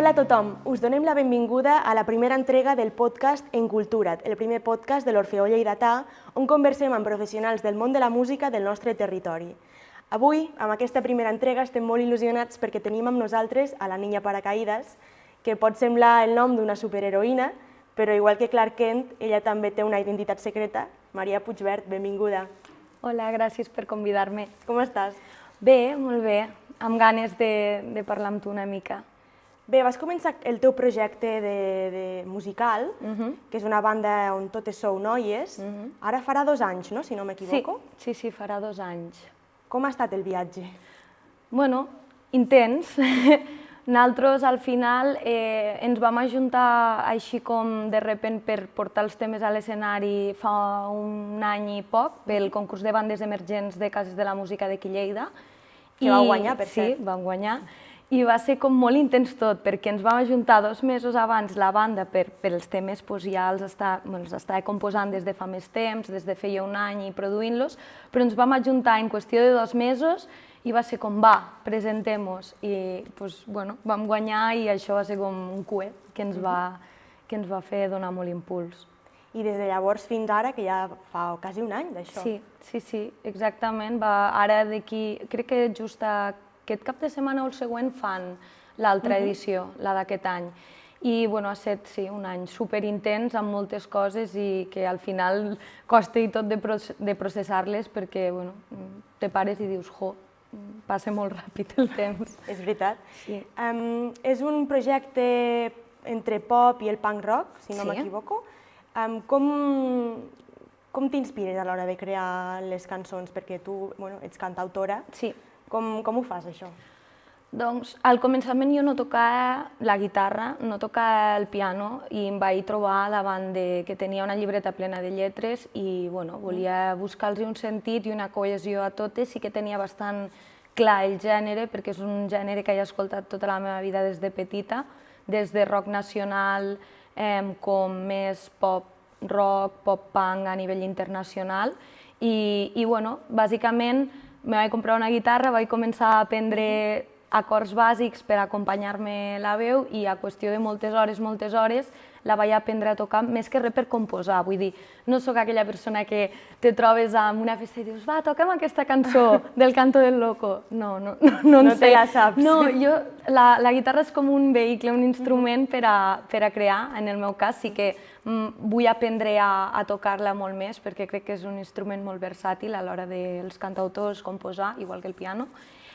Hola a tothom, us donem la benvinguda a la primera entrega del podcast Encultura't, el primer podcast de l'Orfeó Lleidatà, on conversem amb professionals del món de la música del nostre territori. Avui, amb aquesta primera entrega, estem molt il·lusionats perquè tenim amb nosaltres a la Niña Paracaídas, que pot semblar el nom d'una superheroïna, però igual que Clark Kent, ella també té una identitat secreta. Maria Puigvert, benvinguda. Hola, gràcies per convidar-me. Com estàs? Bé, molt bé, amb ganes de parlar amb tu una mica. Bé, vas començar el teu projecte musical, que és una banda on totes sou noies. Ara farà 2 anys, no?, si no m'equivoco. Sí, farà 2 anys. Com ha estat el viatge? Bueno, intens. Nosaltres al final ens vam ajuntar així com de repent per portar els temes a l'escenari fa un any i poc, pel concurs de bandes emergents de Cases de la Música d'aquí Lleida. Que vau guanyar, per cert. Sí, vam guanyar. I va ser com molt intens tot, perquè ens vam ajuntar 2 mesos abans la banda pels temes, ja els estava composant des de fa més temps, des de feia un any i produint-los, però ens vam ajuntar en qüestió de 2 mesos i va ser com, va, presentem-nos. I vam guanyar i això va ser com un coet que ens va fer donar molt impuls. I des de llavors fins ara, que ja fa quasi un any d'això. Sí, exactament. Ara d'aquí, crec que just aquest cap de setmana o el següent fan l'altra edició, la d'aquest any. I ha estat un any superintens amb moltes coses i que al final costa i tot de processar-les perquè te pares i dius, passa molt ràpid el temps. És veritat. Sí. És un projecte entre pop i el punk rock, si no m'equivoco. Com t'inspires a l'hora de crear les cançons? Perquè tu ets cantautora. Sí. Com ho fas, això? Doncs al començament jo no tocava la guitarra, no tocava el piano i em vaig trobar davant que tenia una llibreta plena de lletres i volia buscar-los un sentit i una cohesió a totes. Sí que tenia bastant clar el gènere, perquè és un gènere que he escoltat tota la meva vida des de petita, des de rock nacional com més pop rock, pop punk a nivell internacional i bàsicament me vaig comprar una guitarra, vaig començar a aprendre acords bàsics per acompanyar-me la veu i a qüestió de moltes hores la vaig aprendre a tocar més que res per composar. Vull dir, no sóc aquella persona que te trobes en una festa i dius, va, toca'm aquesta cançó del Canto del Loco. No te la saps. No, la guitarra és com un vehicle, un instrument per a crear. En el meu cas sí que vull aprendre a tocar-la molt més perquè crec que és un instrument molt versàtil a l'hora dels cantautors composar, igual que el piano.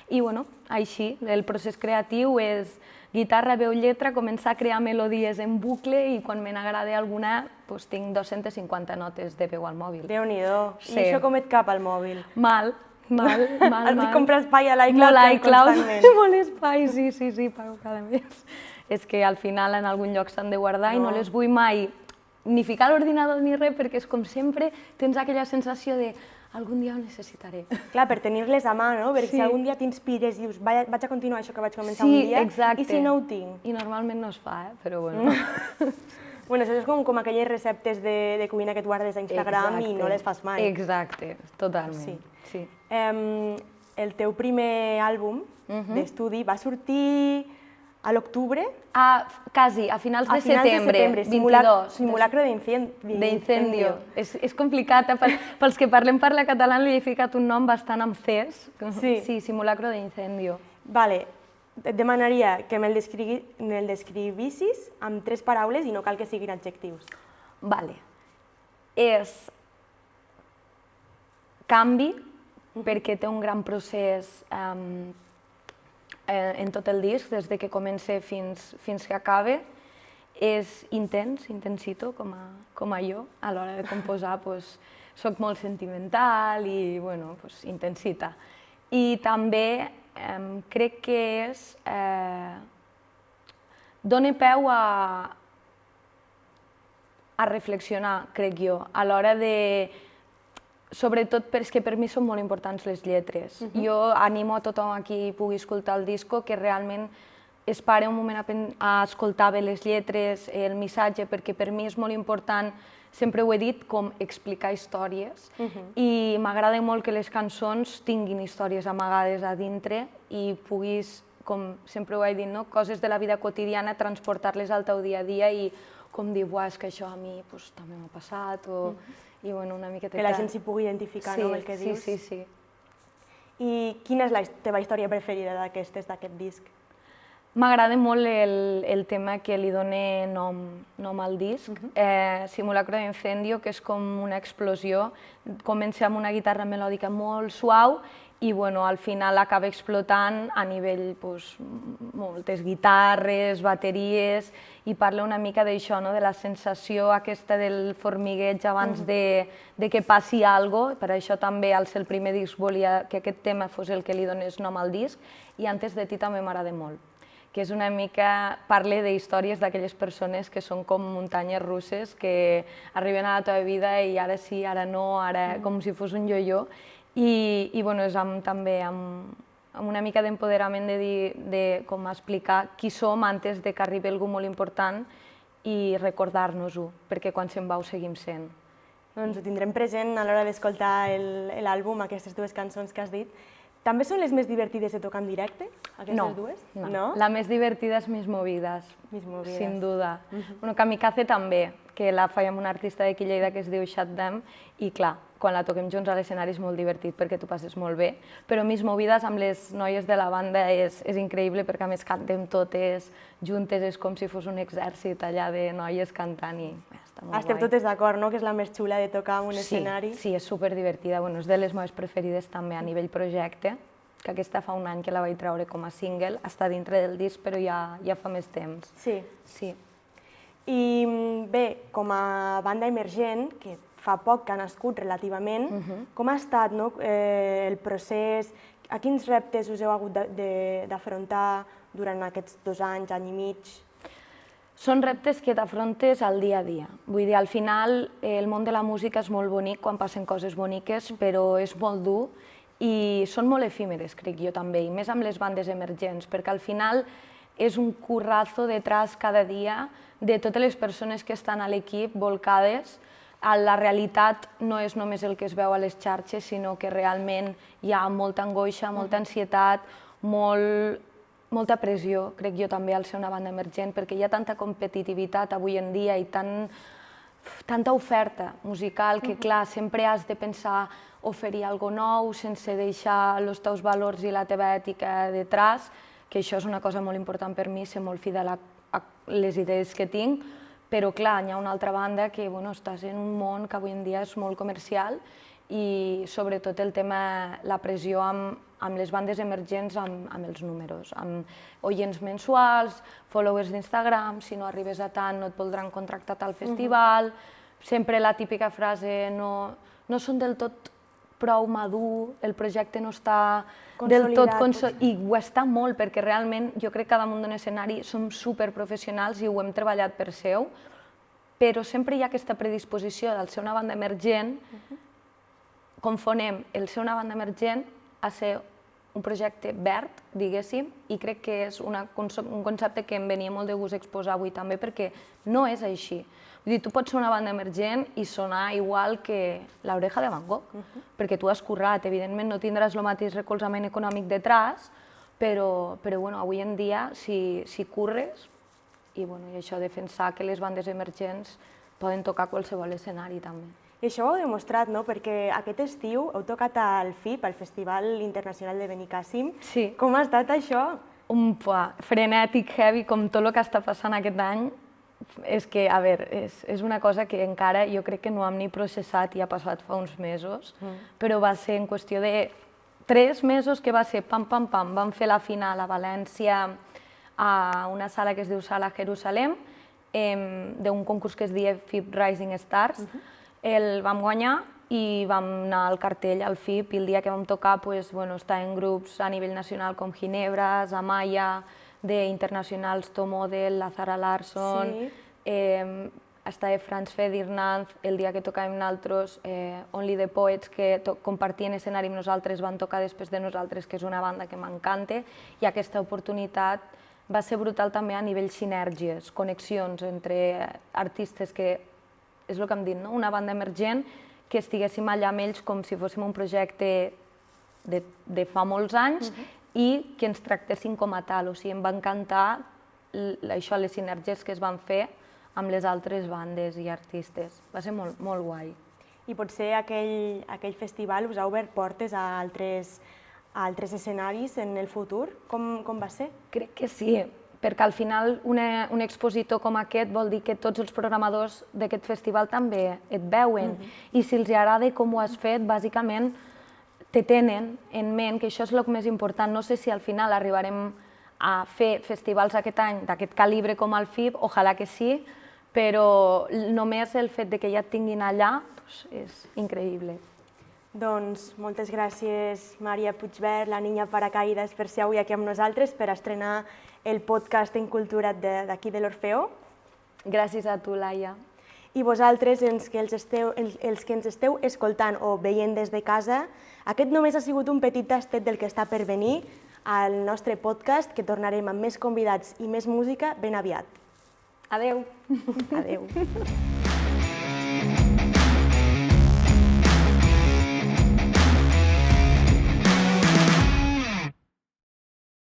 I així, el procés creatiu és guitarra, veu, lletra, començar a crear melodies en bucle i quan me n'agrada alguna tinc 250 notes de veu al mòbil. Déu-n'hi-do. I això com et cap al mòbil? Mal. Has de comprar espai a l'iCloud constantment. Molt espai, sí, pago cada mes. És que al final en algun lloc s'han de guardar i no les vull mai ni ficar a l'ordinador ni res perquè és com sempre tens aquella sensació de algun dia ho necessitaré. Clar, per tenir-les a mà, no? Perquè si algun dia t'inspires i dius vaig a continuar això que vaig començar un dia, i si no ho tinc? I normalment no es fa, però bueno. Això és com aquelles receptes de cuina que et guardes a Instagram i no les fas mai. Exacte, totalment. El teu primer àlbum d'estudi va sortir a l'octubre? Quasi, a finals de setembre, 22. Simulacro d'incendio. És complicat, pels que parlem parla català li he ficat un nom bastant amb Cs. Sí, Simulacro d'incendio. Vale, et demanaria que me'l descrivissis amb 3 paraules i no cal que siguin adjectius. Vale. És canvi, perquè té un gran procés en tot el disc, des que comença fins que acabe. És intensito, com a jo. A l'hora de composar soc molt sentimental i intensita. I també crec que dona peu a reflexionar, crec jo, a l'hora de sobretot perquè per mi són molt importants les lletres. Jo animo a tothom a qui pugui escoltar el disco que realment es pare un moment a escoltar bé les lletres, el missatge, perquè per mi és molt important, sempre ho he dit, com explicar històries. I m'agrada molt que les cançons tinguin històries amagades a dintre i puguis com sempre ho he dit, no? Coses de la vida quotidiana, transportar-les al teu dia a dia i com dir, és que això a mi també m'ha passat, i bueno, una miqueta... Que la gent s'hi pugui identificar, no, amb el que dius. Sí. I quina és la teva història preferida d'aquest disc? M'agrada molt el tema que li dona nom al disc, Simulacro d'incendio, que és com una explosió. Comença amb una guitarra melòdica molt suau i al final acaba explotant a nivell moltes guitarres, bateries, i parla una mica d'això, de la sensació aquesta del formigueig abans de que passi alguna cosa. Per això també, al ser el primer disc, volia que aquest tema fos el que li donés nom al disc, i Antes de ti també m'agrada molt, que és una mica, parla d'històries d'aquelles persones que són com muntanyes russes, que arriben a la teva vida i ara sí, ara no, ara com si fos un yo-yo, i és també amb una mica d'empoderament de com explicar qui som antes de que arribi algú molt important i recordar-nos-ho, perquè quan se'n va ho seguim sent. Doncs ho tindrem present a l'hora d'escoltar l'àlbum, aquestes dues cançons que has dit. També són les més divertides de tocar en directe, aquestes dues? No, la més divertida és Mis Movides, sin duda. Kamikaze també, que la faig amb un artista d'aquí Lleida que es diu Shut Them, i clar, quan la toquem junts a l'escenari és molt divertit perquè tu passes molt bé, però Mis Movides amb les noies de la banda és increïble perquè a més cantem totes juntes, és com si fos un exèrcit allà de noies cantant i està molt guai. Estem totes d'acord, no?, que és la més xula de tocar en un escenari. Sí, és superdivertida, és de les meves preferides també a nivell projecte, que aquesta fa un any que la vaig treure com a single, està dintre del disc però ja fa més temps. Sí. I bé, com a banda emergent, que fa poc que ha nascut relativament, com ha estat el procés? A quins reptes us heu hagut d'afrontar durant aquests 2 anys, any i mig? Són reptes que t'afrontes al dia a dia. Vull dir, al final el món de la música és molt bonic quan passen coses boniques, però és molt dur i són molt efímeres, crec jo també, i més amb les bandes emergents, perquè al final és un currazo detrás cada dia de totes les persones que estan a l'equip volcades. La realitat no és només el que es veu a les xarxes, sinó que realment hi ha molta angoixa, molta ansietat, molta pressió, crec jo també, al ser una banda emergent, perquè hi ha tanta competitivitat avui en dia i tanta oferta musical que, clar, sempre has de pensar oferir alguna cosa nou sense deixar els teus valors i la teva ètica detrás, que això és una cosa molt important per mi, ser molt fidel a les idees que tinc, però clar, hi ha una altra banda que estàs en un món que avui en dia és molt comercial i sobretot el tema, la pressió amb les bandes emergents, amb els números, amb oients mensuals, followers d'Instagram, si no arribes a tant no et voldran contractar al festival, sempre la típica frase no són del tot prou madur, el projecte no està del tot consolidat, i ho està molt, perquè realment jo crec que damunt d'un escenari som superprofessionals i ho hem treballat per seu, però sempre hi ha aquesta predisposició del ser una banda emergent, confonem el ser una banda emergent a ser un projecte verd, diguéssim, i crec que és un concepte que em venia molt de gust exposar avui també, perquè no és així. Vull dir, tu pots ser una banda emergent i sonar igual que l'Oreja de Van Gogh, perquè tu has currat, evidentment no tindràs el mateix recolzament econòmic detrás, però avui en dia, si curres, i això, defensar que les bandes emergents poden tocar a qualsevol escenari també. I això ho heu demostrat, no?, perquè aquest estiu heu tocat al FIP, al Festival Internacional de Benicàssim. Sí. Com ha estat això? Frenètic, heavy, com tot el que està passant aquest any. És que, a veure, és una cosa que encara jo crec que no hem ni processat i ha passat fa uns mesos, però va ser en qüestió de 3 mesos que va ser pam, pam, pam. Vam fer la final a València a una sala que es diu Sala Jerusalem, d'un concurs que es deia FIP Rising Stars. El vam guanyar i vam anar al cartell, al FIP, i el dia que vam tocar estar en grups a nivell nacional com Ginebra, Amaya, d'internacionals Tomodel, la Zara Larsson, està Franz Ferdinand, el dia que tocàvem nosaltres, Only the Poets, que compartien escenari amb nosaltres, van tocar després de nosaltres, que és una banda que m'encanta, i aquesta oportunitat va ser brutal també a nivell sinergies, connexions entre artistes que, és el que hem dit, una banda emergent, que estiguéssim allà amb ells com si fóssim un projecte de fa molts anys i que ens tractessin com a tal. O sigui, em va encantar això, les sinergies que es van fer amb les altres bandes i artistes. Va ser molt, molt guai. I potser aquell festival us ha obert portes a altres escenaris en el futur? Com va ser? Crec que sí, perquè al final un expositor com aquest vol dir que tots els programadors d'aquest festival també et veuen i si els agrada com ho has fet, bàsicament te tenen en ment, que això és el més important. No sé si al final arribarem a fer festivals aquest any d'aquest calibre com el FIB, ojalà que sí, però només el fet que ja et tinguin allà és increïble. Doncs moltes gràcies, Maria Puigvert, la Niña Paracaídas, per ser avui aquí amb nosaltres, per estrenar el podcast en cultura d'aquí de l'Orfeó. Gràcies a tu, Laia. I vosaltres, els que ens esteu escoltant o veient des de casa, aquest només ha sigut un petit tastet del que està per venir al nostre podcast, que tornarem amb més convidats i més música ben aviat. Adeu. Adeu.